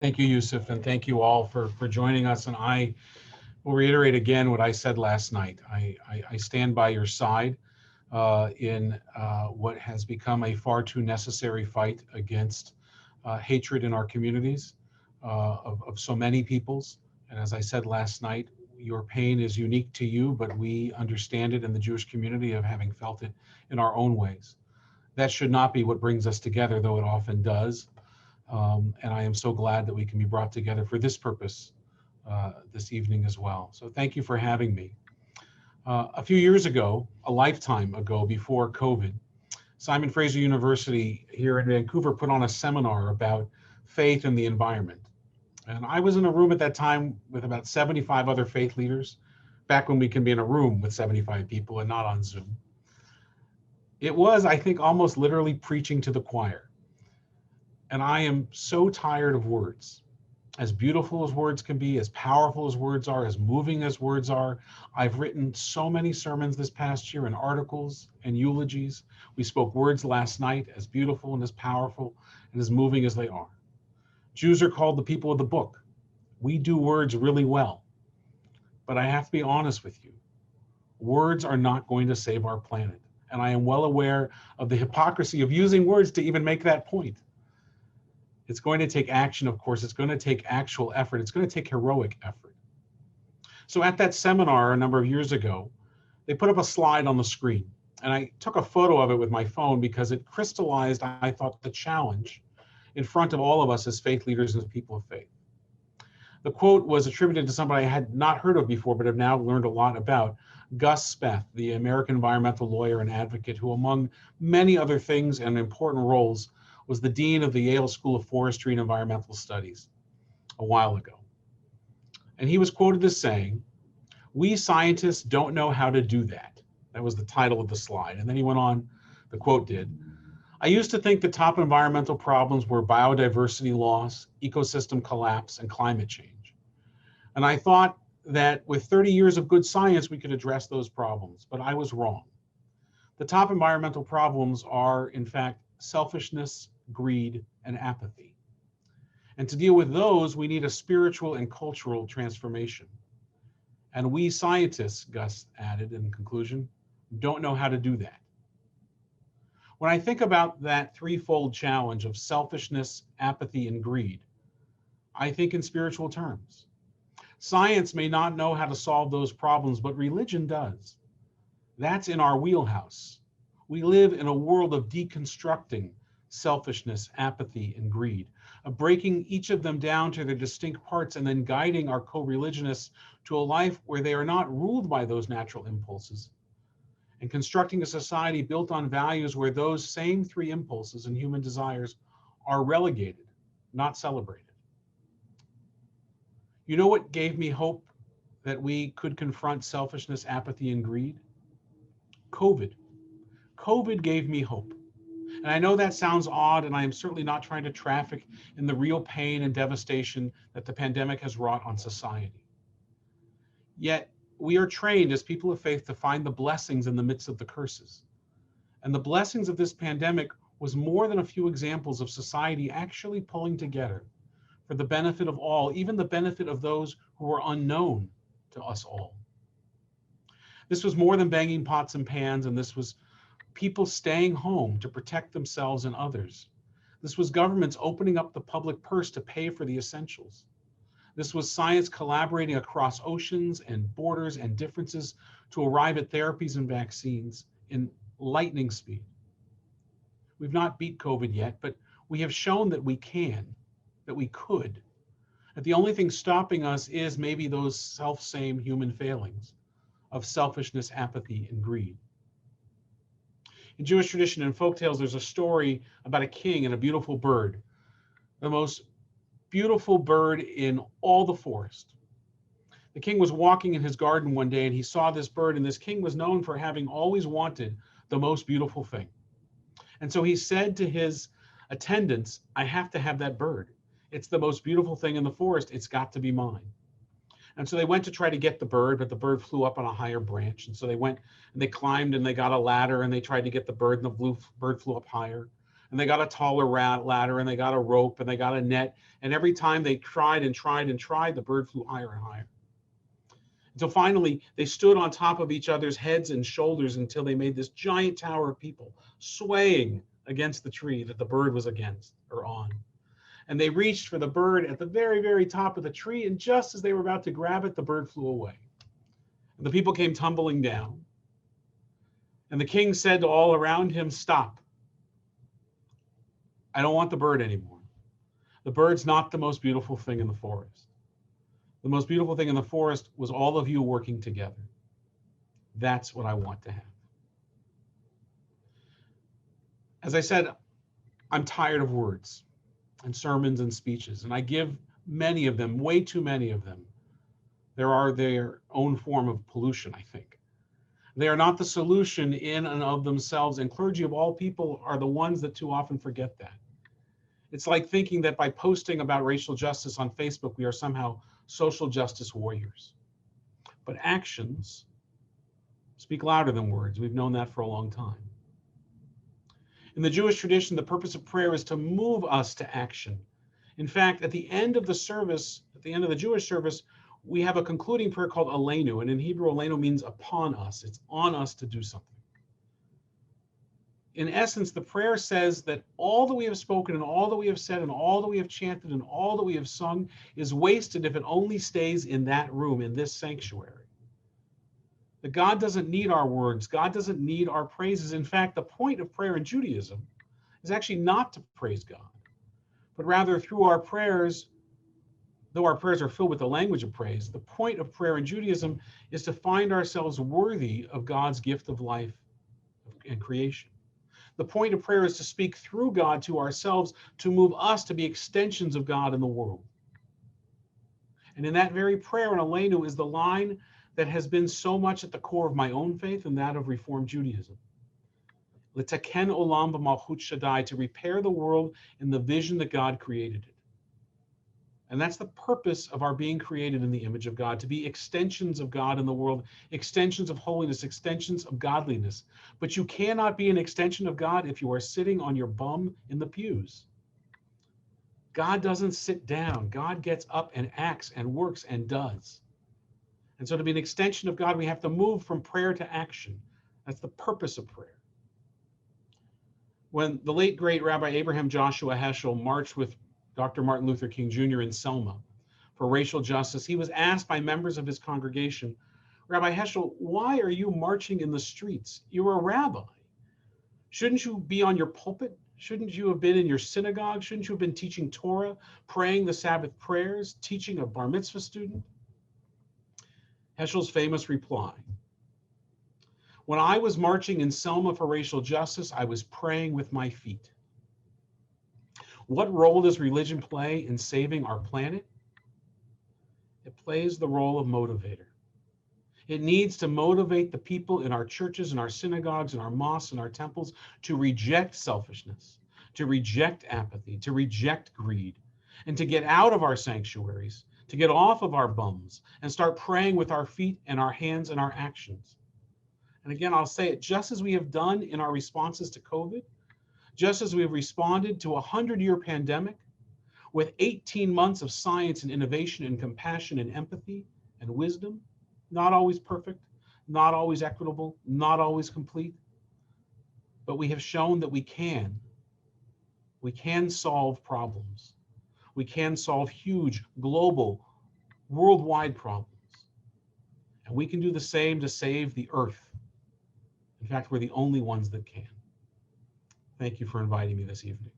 Thank you, Yusuf, and thank you all for joining us. And I will reiterate again what I said last night. I stand by your side in what has become a far too necessary fight against hatred in our communities of so many peoples. And as I said last night, your pain is unique to you, but we understand it in the Jewish community of having felt it in our own ways. That should not be what brings us together, though it often does. And I am so glad that we can be brought together for this purpose this evening as well. So thank you for having me. A few years ago, a lifetime ago before COVID, Simon Fraser University here in Vancouver put on a seminar about faith and the environment. And I was in a room at that time with about 75 other faith leaders, back when we can be in a room with 75 people and not on Zoom. It was, I think, almost literally preaching to the choir. And I am so tired of words. As beautiful as words can be, as powerful as words are, as moving as words are. I've written so many sermons this past year and articles and eulogies. We spoke words last night, as beautiful and as powerful and as moving as they are. Jews are called the people of the book. We do words really well. But I have to be honest with you. Words are not going to save our planet. And I am well aware of the hypocrisy of using words to even make that point. It's going to take action, of course. It's going to take actual effort. It's going to take heroic effort. So at that seminar a number of years ago, they put up a slide on the screen. And I took a photo of it with my phone because it crystallized, I thought, the challenge in front of all of us as faith leaders and as people of faith. The quote was attributed to somebody I had not heard of before, but have now learned a lot about, Gus Speth, the American environmental lawyer and advocate who, among many other things and important roles, was the dean of the Yale School of Forestry and Environmental Studies a while ago. And he was quoted as saying, "We scientists don't know how to do that." That was the title of the slide. And then he went on, the quote did, "I used to think the top environmental problems were biodiversity loss, ecosystem collapse, and climate change. And I thought that with 30 years of good science, we could address those problems, but I was wrong. The top environmental problems are, in fact, selfishness, greed, and apathy. And to deal with those, we need a spiritual and cultural transformation. And we scientists," Gus added in conclusion, "don't know how to do that." When I think about that threefold challenge of selfishness, apathy, and greed, I think in spiritual terms. Science may not know how to solve those problems, but religion does. That's in our wheelhouse. We live in a world of deconstructing selfishness, apathy, and greed, of breaking each of them down to their distinct parts and then guiding our co-religionists to a life where they are not ruled by those natural impulses, and constructing a society built on values where those same three impulses and human desires are relegated, not celebrated. You know what gave me hope that we could confront selfishness, apathy, and greed? COVID. COVID gave me hope. And I know that sounds odd, and I am certainly not trying to traffic in the real pain and devastation that the pandemic has wrought on society. Yet, we are trained as people of faith to find the blessings in the midst of the curses. And the blessings of this pandemic was more than a few examples of society actually pulling together for the benefit of all, even the benefit of those who were unknown to us all. This was more than banging pots and pans, and this was people staying home to protect themselves and others. This was governments opening up the public purse to pay for the essentials. This was science collaborating across oceans and borders and differences to arrive at therapies and vaccines in lightning speed. We've not beat COVID yet, but we have shown that we can, that we could. That the only thing stopping us is maybe those self-same human failings of selfishness, apathy, and greed. In Jewish tradition and folktales, there's a story about a king and a beautiful bird, the most beautiful bird in all the forest. The king was walking in his garden one day and he saw this bird, and this king was known for having always wanted the most beautiful thing. And so he said to his attendants, "I have to have that bird. It's the most beautiful thing in the forest. It's got to be mine." And so they went to try to get the bird, but the bird flew up on a higher branch. And so they went and they climbed and they got a ladder and they tried to get the bird, and the bird flew up higher. and they got a taller ladder, and they got a rope, and they got a net. And every time they tried and tried and tried, the bird flew higher and higher. Until finally, they stood on top of each other's heads and shoulders until they made this giant tower of people swaying against the tree that the bird was against or on. And they reached for the bird at the very, very top of the tree. And just as they were about to grab it, the bird flew away. And the people came tumbling down. And the king said to all around him, "Stop. I don't want the bird anymore. The bird's not the most beautiful thing in the forest. The most beautiful thing in the forest was all of you working together. That's what I want to have." As I said, I'm tired of words and sermons and speeches, and I give many of them, way too many of them. There are their own form of pollution, I think. They are not the solution in and of themselves, and clergy of all people are the ones that too often forget that. It's like thinking that by posting about racial justice on Facebook, we are somehow social justice warriors. But actions speak louder than words. We've known that for a long time. In the Jewish tradition, the purpose of prayer is to move us to action. In fact, at the end of the service, at the end of the Jewish service, we have a concluding prayer called Aleinu, and in Hebrew, Aleinu means upon us. It's on us to do something. In essence, the prayer says that all that we have spoken and all that we have said and all that we have chanted and all that we have sung is wasted if it only stays in that room, in this sanctuary. That God doesn't need our words. God doesn't need our praises. In fact, the point of prayer in Judaism is actually not to praise God, but rather through our prayers, though our prayers are filled with the language of praise, the point of prayer in Judaism is to find ourselves worthy of God's gift of life and creation. The point of prayer is to speak through God to ourselves, to move us to be extensions of God in the world. And in that very prayer in Aleinu is the line that has been so much at the core of my own faith and that of Reformed Judaism. L'taken olam b'malchut Shaddai, to repair the world in the vision that God created it. And that's the purpose of our being created in the image of God, to be extensions of God in the world, extensions of holiness, extensions of godliness. But you cannot be an extension of God if you are sitting on your bum in the pews. God doesn't sit down. God gets up and acts and works and does. And so to be an extension of God, we have to move from prayer to action. That's the purpose of prayer. When the late, great Rabbi Abraham Joshua Heschel marched with Dr. Martin Luther King Jr. in Selma for racial justice, he was asked by members of his congregation, "Rabbi Heschel, why are you marching in the streets? You're a rabbi. Shouldn't you be on your pulpit? Shouldn't you have been in your synagogue? Shouldn't you have been teaching Torah, praying the Sabbath prayers, teaching a bar mitzvah student?" Heschel's famous reply: "When I was marching in Selma for racial justice, I was praying with my feet." What role does religion play in saving our planet? It plays the role of motivator. It needs to motivate the people in our churches and our synagogues and our mosques and our temples to reject selfishness, to reject apathy, to reject greed, and to get out of our sanctuaries, to get off of our bums and start praying with our feet and our hands and our actions. And again, I'll say it, just as we have done in our responses to COVID, just as we have responded to a 100-year pandemic with 18 months of science and innovation and compassion and empathy and wisdom, not always perfect, not always equitable, not always complete, but we have shown that we can solve problems. We can solve huge, global, worldwide problems. And we can do the same to save the earth. In fact, we're the only ones that can. Thank you for inviting me this evening.